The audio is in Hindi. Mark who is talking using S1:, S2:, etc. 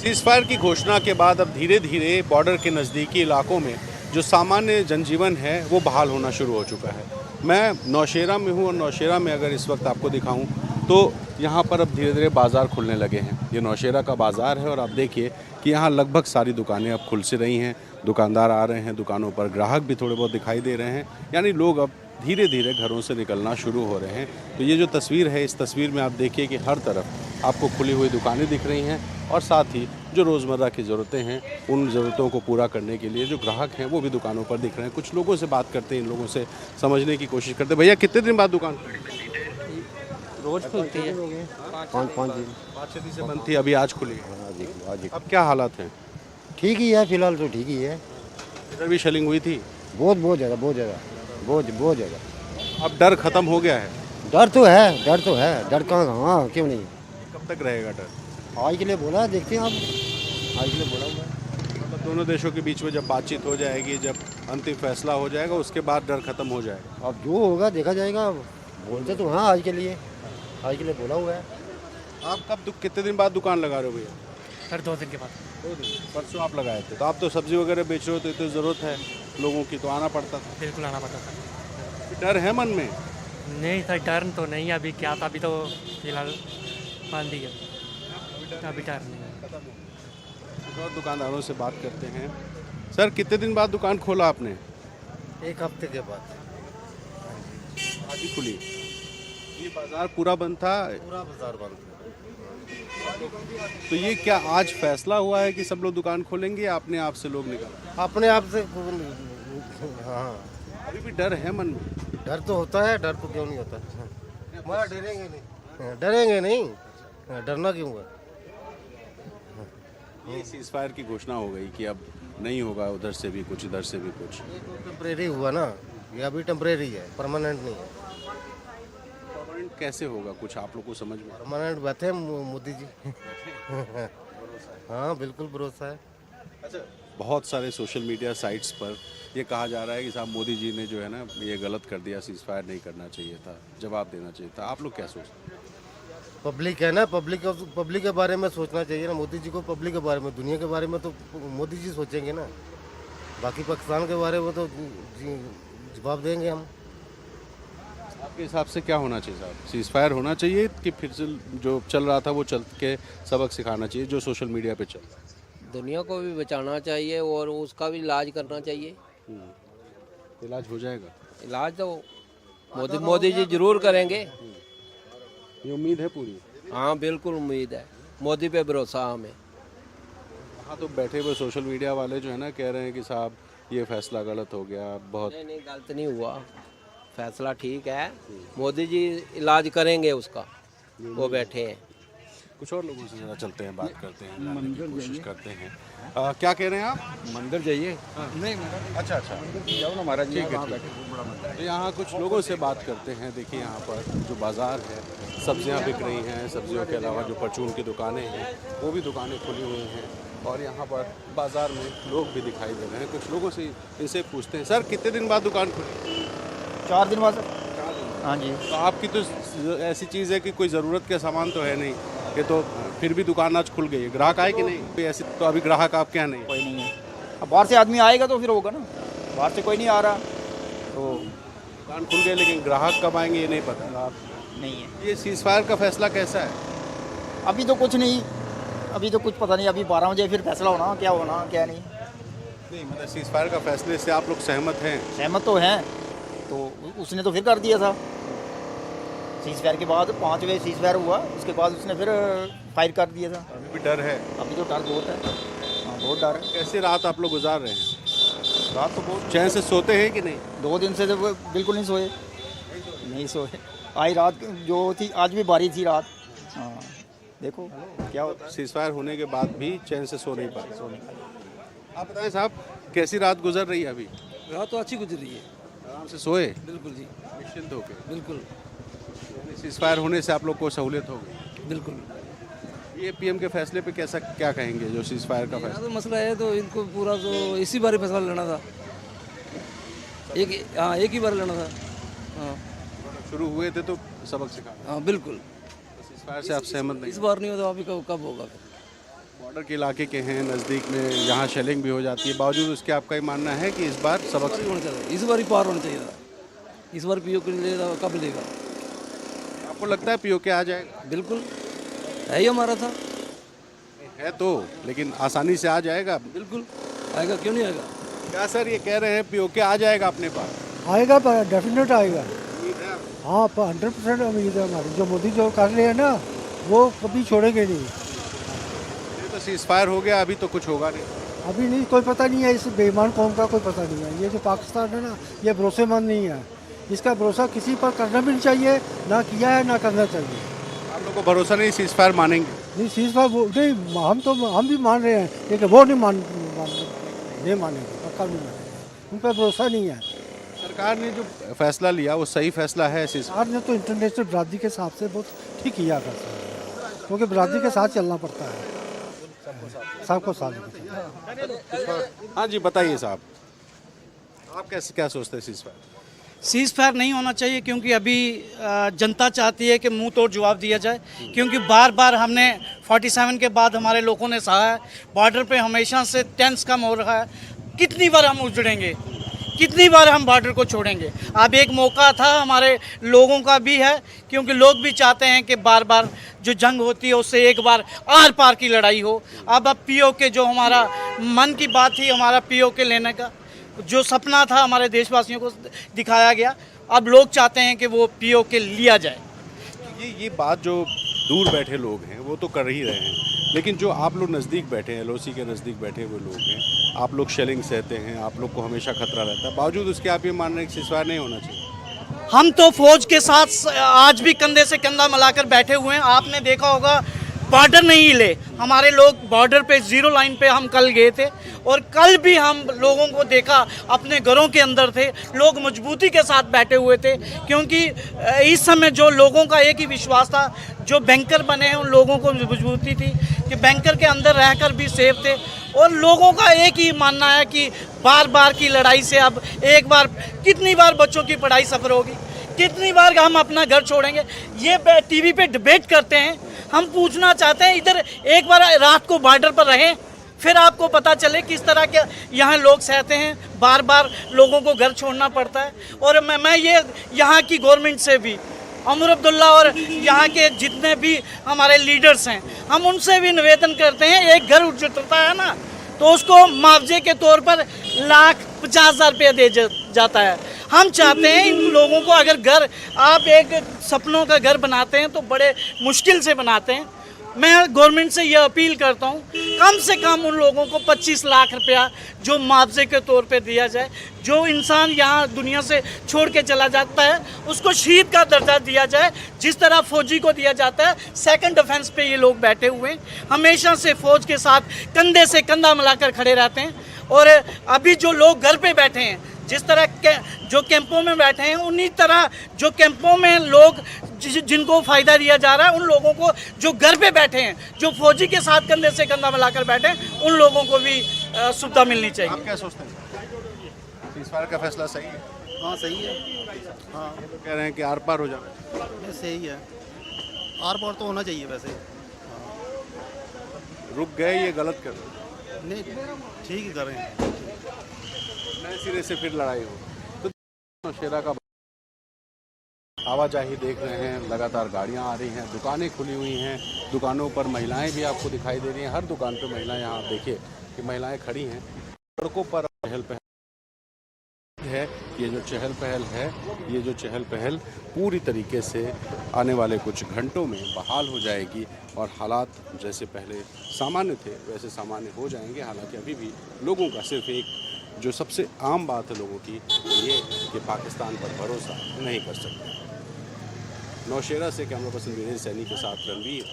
S1: सीज़फायर की घोषणा के बाद अब धीरे धीरे बॉर्डर के नज़दीकी इलाकों में जो सामान्य जनजीवन है वो बहाल होना शुरू हो चुका है। मैं नौशेरा में हूँ और नौशेरा में अगर इस वक्त आपको दिखाऊं तो यहाँ पर अब धीरे धीरे बाज़ार खुलने लगे हैं। ये नौशेरा का बाज़ार है और आप देखिए कि यहाँ लगभग सारी दुकानें अब खुल से रही हैं, दुकानदार आ रहे हैं, दुकानों पर ग्राहक भी थोड़े बहुत दिखाई दे रहे हैं, यानी लोग अब धीरे धीरे घरों से निकलना शुरू हो रहे हैं। तो ये जो तस्वीर है, इस तस्वीर में आप देखिए कि हर तरफ आपको खुली हुई दुकानें दिख रही हैं और साथ ही जो रोज़मर्रा की ज़रूरतें हैं उन ज़रूरतों को पूरा करने के लिए जो ग्राहक हैं वो भी दुकानों पर दिख रहे हैं। कुछ लोगों से बात करते हैं, इन लोगों से समझने की कोशिश करते हैं। भैया कितने दिन बाद दुकान
S2: रोज खुलती है,
S3: 5 दिन।
S1: 5-6 दिन से बंद थी, अभी आज खुली है।
S3: आज
S1: अब क्या हालात हैं?
S3: ठीक ही है, फिलहाल तो ठीक ही है।
S1: इधर भी शेलिंग हुई थी,
S3: बहुत ज़्यादा बहुत ज़्यादा।
S1: अब डर खत्म हो गया है।
S3: डर तो है, डर कहाँ, हाँ क्यों नहीं।
S1: कब तक रहेगा डर?
S3: आज के लिए बोला, देखते हैं आप, आज के लिए बोला हुआ है।
S1: मतलब दोनों देशों के बीच में जब बातचीत हो जाएगी, जब अंतिम फैसला हो जाएगा, उसके बाद डर खत्म हो जाएगा।
S3: अब जो होगा देखा जाएगा। बोलते तो हाँ, आज के लिए बोला हुआ है।
S1: आप कब कितने दिन बाद दुकान लगा रहे हो भैया?
S2: सर 2 दिन के बाद।
S1: 2 दिन। परसों आप लगाए थे, तो आप तो सब्जी वगैरह बेच रहे हो, तो इतनी ज़रूरत है लोगों की, तो आना पड़ता था।
S2: बिल्कुल आना पड़ता था।
S1: डर है मन में?
S2: नहीं सर, डर तो नहीं है, अभी क्या था, अभी तो फिलहाल बंद ही है, अभी डर नहीं है।
S1: और दुकानदारों से बात करते हैं। सर कितने दिन बाद दुकान खोला आपने?
S3: 1 हफ्ते के बाद
S1: आज ही खुली। ये बाजार पूरा बंद था,
S3: पूरा बाजार बंद।
S1: तो ये क्या आज फैसला हुआ है कि सब लोग दुकान खोलेंगे या अपने आप से लोग निकल?
S3: अपने आप से, हाँ।
S1: अभी भी डर है मन में?
S3: डर तो होता है, डर तो क्यों नहीं होता। मैं डरेंगे नहीं, डरना क्यों है।
S1: ये सीज़फायर की घोषणा हो गई कि अब नहीं होगा, उधर से भी कुछ, इधर से भी कुछ।
S3: ये तो टेम्परेरी हुआ ना, ये अभी टेम्परेरी है, परमानेंट नहीं है।
S1: परमानेंट कैसे होगा, कुछ आप लोग को समझ में?
S3: परमानेंट बात है मोदी जी। हाँ बिल्कुल भरोसा है।
S1: अच्छा, बहुत सारे सोशल मीडिया साइट्स पर ये कहा जा रहा है कि साहब मोदी जी ने जो है ना ये गलत कर दिया, सीज़फायर नहीं करना चाहिए था, जवाब देना चाहिए था। आप लोग क्या सोचते हैं?
S3: पब्लिक है ना, पब्लिक के बारे में सोचना चाहिए ना। मोदी जी को पब्लिक के बारे में, दुनिया के बारे में तो मोदी जी सोचेंगे ना। बाकी पाकिस्तान के बारे में तो जवाब देंगे हम।
S1: आपके हिसाब से क्या होना चाहिए साहब? सीज़फायर होना चाहिए कि फिर से जो चल रहा था वो चल के सबक सिखाना चाहिए जो सोशल मीडिया पे चल रहा है?
S4: दुनिया को भी बचाना चाहिए और उसका भी इलाज करना चाहिए।
S1: इलाज हो जाएगा?
S4: इलाज तो मोदी जी जरूर करेंगे।
S1: ये उम्मीद है पूरी?
S4: हाँ बिल्कुल उम्मीद है, मोदी पे भरोसा हमें।
S1: हाँ, तो बैठे हुए सोशल मीडिया वाले जो है ना कह रहे हैं कि साहब ये फैसला गलत हो गया, बहुत।
S4: नहीं गलत नहीं हुआ, फैसला ठीक है, मोदी जी इलाज करेंगे उसका, वो बैठे हैं।
S1: कुछ और लोगों से जरा चलते हैं, बात करते हैं, जानने की कोशिश करते हैं। क्या कह रहे हैं आप?
S5: मंदिर जाइए। नहीं
S1: अच्छा,
S5: जाओ ना महाराज जी,
S1: ठीक है,
S5: वहाँ
S1: ठीक
S5: बैठे बड़ा मंदिर है।
S1: तो यहाँ कुछ लोगों से बात करते हैं। देखिए यहाँ पर जो बाज़ार है, सब्जियाँ बिक रही हैं, सब्जियों के अलावा जो परचून की दुकानें हैं वो भी दुकानें खुली हुई हैं और यहाँ पर बाज़ार में लोग भी दिखाई दे रहे हैं। कुछ लोगों से इनसे पूछते हैं, सर कितने दिन बाद दुकान खुली?
S5: 4 दिन बाद।
S1: 4 दिन।
S5: हाँ जी।
S1: तो आपकी तो ऐसी चीज़ है कि कोई ज़रूरत का सामान तो है नहीं, ये तो फिर भी दुकान आज खुल गई है। ग्राहक आए कि नहीं? कोई ऐसी तो अभी ग्राहक आप क्या नहीं?
S5: कोई नहीं है। अब बाहर से आदमी आएगा तो फिर होगा ना, बाहर से कोई नहीं आ रहा तो
S1: दुकान खुल गई, लेकिन ग्राहक कब आएंगे ये नहीं पता।
S5: नहीं है।
S1: ये सीज़फायर का फैसला कैसा है?
S5: अभी तो कुछ नहीं, अभी तो कुछ पता नहीं। अभी 12 बजे फिर फैसला होना, क्या नहीं।
S1: नहीं, मतलब सीज़फायर का फैसले से आप लोग सहमत हैं?
S5: सहमत तो हैं, तो उसने तो फिर कर दिया था। सीज़फायर के बाद 5वें सीज़फायर हुआ, उसके बाद उसने फिर फायर कर दिया था।
S1: अभी भी डर है?
S5: अभी तो डर बहुत है। हाँ बहुत डर है।
S1: कैसे रात आप लोग गुजार रहे हैं?
S5: रात तो बहुत
S1: चैन से सोते हैं कि नहीं?
S5: 2 दिन से तो वो बिल्कुल नहीं सोए। आज रात जो थी, आज भी बारिश थी रात। हाँ देखो क्या होता है।
S1: सीज़फायर होने के बाद भी चैन से सो नहीं पाए। आप बताएं साहब, कैसी रात गुजर रही है अभी?
S6: रात तो अच्छी गुजर रही है,
S1: आराम से सोए,
S6: बिल्कुल जी,
S1: निश्चिंत होके?
S6: बिल्कुल
S1: सीज़फायर होने से आप लोग को सहूलियत हो गई?
S6: बिल्कुल।
S1: ये पीएम के फैसले पे कैसा क्या कहेंगे, जो सीज़फायर का
S6: यहाँ
S1: फैसला?
S6: तो मसला है, तो इनको पूरा तो इसी बार ही फैसला लेना था। एक ही बार लेना था। हाँ
S1: शुरू हुए थे तो सबक सिखा।
S6: हाँ बिल्कुल।
S1: सीज़फायर से आप सहमत नहीं?
S6: इस बार नहीं होता, अभी कब होगा?
S1: बॉर्डर के इलाके के हैं, नज़दीक में, यहाँ शेलिंग भी हो जाती है, बावजूद उसके आपका ये मानना है कि इस बार सबक
S6: होना चाहिए, इस बार ही पार होना चाहिए था। इस बार पीओ के लिए कब लेगा?
S1: आपको लगता है पीओके आ जाएगा?
S6: बिल्कुल है ही हमारा था।
S1: है तो, लेकिन आसानी से आ जाएगा?
S6: बिल्कुल आएगा, क्यों नहीं आएगा?
S1: क्या सर ये कह रहे हैं पीओके आ जाएगा अपने पास?
S7: आएगा, डेफिनेट आएगा।
S1: उम्मीद है आपको?
S7: हाँ, 100% उम्मीद है हमारी। जो मोदी जो कर रहे हैं ना, वो कभी छोड़ेंगे नहीं।
S1: ये तो सीज फायर हो गया, अभी तो कुछ होगा नहीं।
S7: अभी नहीं, कोई पता नहीं है इस बेईमान कौम का, कोई पता नहीं है। ये जो पाकिस्तान है ना, ये भरोसेमंद नहीं है। इसका भरोसा किसी पर करना भी नहीं चाहिए, ना किया है ना करना चाहिए।
S1: आप लोग को भरोसा नहीं, सीज फायर मानेंगे?
S7: नहीं, सीज पर नहीं, हम भी मान रहे हैं, लेकिन वो नहीं मानेंगे, पक्का नहीं मानेंगे। उन पर भरोसा नहीं है।
S1: सरकार ने जो फैसला लिया वो सही फैसला है?
S7: सरकार ने तो इंटरनेशनल बरादरी के हिसाब से बहुत ठीक किया फैसला, क्योंकि बरादरी के साथ चलना पड़ता है, सबको साथ देना चाहिए।
S1: हाँ जी, बताइए साहब, आप कैसे क्या सोचते हैं सीज फायर?
S8: सीज़ फायर नहीं होना चाहिए, क्योंकि अभी जनता चाहती है कि मुंह तोड़ जवाब दिया जाए, क्योंकि बार बार हमने 47 के बाद हमारे लोगों ने सहा है, बॉर्डर पे हमेशा से टेंस कम हो रहा है। कितनी बार हम उजड़ेंगे, कितनी बार हम बॉर्डर को छोड़ेंगे? अब एक मौका था हमारे लोगों का भी है, क्योंकि लोग भी चाहते हैं कि बार बार जो जंग होती है उससे एक बार आर पार की लड़ाई हो। अब पीओके जो हमारा मन की बात थी, हमारा पीओके लेने का जो सपना था हमारे देशवासियों को दिखाया गया, अब लोग चाहते हैं कि वो पीओके लिया जाए।
S1: ये बात जो दूर बैठे लोग हैं वो तो कर ही रहे हैं, लेकिन जो आप लोग नज़दीक बैठे हैं, एलओसी के नज़दीक बैठे हुए लोग हैं, आप लोग शेलिंग सहते हैं, आप लोग को हमेशा खतरा रहता है, बावजूद उसके आप ये मान रहे हैं कि सीज़फायर नहीं होना चाहिए?
S8: हम तो फौज के साथ आज भी कंधे से कंधा मिलाकर बैठे हुए हैं। आपने देखा होगा बॉर्डर नहीं हिले, हमारे लोग बॉर्डर पे जीरो लाइन पे हम कल गए थे, और कल भी हम लोगों को देखा अपने घरों के अंदर थे, लोग मजबूती के साथ बैठे हुए थे, क्योंकि इस समय जो लोगों का एक ही विश्वास था, जो बैंकर बने हैं उन लोगों को मजबूती थी कि बैंकर के अंदर रहकर भी सेफ थे, और लोगों का एक ही मानना है कि बार बार की लड़ाई से अब एक बार, कितनी बार बच्चों की पढ़ाई सफर होगी, कितनी बार हम अपना घर छोड़ेंगे? ये टीवी पे डिबेट करते हैं, हम पूछना चाहते हैं इधर एक बार रात को बॉर्डर पर रहें, फिर आपको पता चले किस तरह के यहाँ लोग सहते हैं, बार बार लोगों को घर छोड़ना पड़ता है। और मैं ये यहाँ की गवर्नमेंट से भी, उमर अब्दुल्ला और यहाँ के जितने भी हमारे लीडर्स हैं, हम उनसे भी निवेदन करते हैं, एक घर उजड़ता है ना तो उसको मुआवजे के तौर पर 1,50,000 रुपये दे जाता है। हम चाहते हैं इन लोगों को, अगर घर आप एक सपनों का घर बनाते हैं तो बड़े मुश्किल से बनाते हैं। मैं गवर्नमेंट से ये अपील करता हूँ, कम से कम उन लोगों को 25 लाख रुपया जो मुआवजे के तौर पे दिया जाए। जो इंसान यहाँ दुनिया से छोड़ के चला जाता है उसको शहीद का दर्जा दिया जाए, जिस तरह फौजी को दिया जाता है। सेकंड डिफेंस पे ये लोग बैठे हुए हैं, हमेशा से फौज के साथ कंधे से कंधा मिलाकर खड़े रहते हैं। और अभी जो लोग घर पे बैठे हैं, जिस तरह के जो कैंपों में बैठे हैं, उन्हीं तरह जो कैंपों में लोग जिनको फ़ायदा दिया जा रहा है, उन लोगों को जो घर पे बैठे हैं, जो फौजी के साथ कंधे से कंधा मिलाकर बैठे हैं, उन लोगों को भी सुविधा मिलनी चाहिए।
S1: आप क्या सोचते हैं? सीज़फायर का फैसला सही है?
S9: हाँ सही है। हाँ
S1: ये लोग कह रहे हैं कि आर पार हो जाना।
S9: ये सही है, आर पार तो होना चाहिए वैसे।
S1: रुक गए, ये गलत कर रहे
S9: नहीं, ठीक ही कर रहे हैं।
S1: नए सिरे से फिर लड़ाई हो। तो नौशेरा का आवाजाही देख रहे हैं, लगातार गाड़ियां आ रही हैं, दुकानें खुली हुई हैं, दुकानों पर महिलाएं भी आपको दिखाई दे रही हैं। हर दुकान पे महिलाएं, यहाँ आप देखिए कि महिलाएं खड़ी हैं। सड़कों पर चहल पहल है, ये जो चहल पहल पूरी तरीके से आने वाले कुछ घंटों में बहाल हो जाएगी और हालात जैसे पहले सामान्य थे वैसे सामान्य हो जाएंगे। हालांकि अभी भी लोगों का सिर्फ एक जो सबसे आम बात है लोगों की, वो ये कि पाकिस्तान पर भरोसा नहीं कर सकते। नौशेरा से कैमरा पर्सन विनेश सैनी के साथ रणवीर।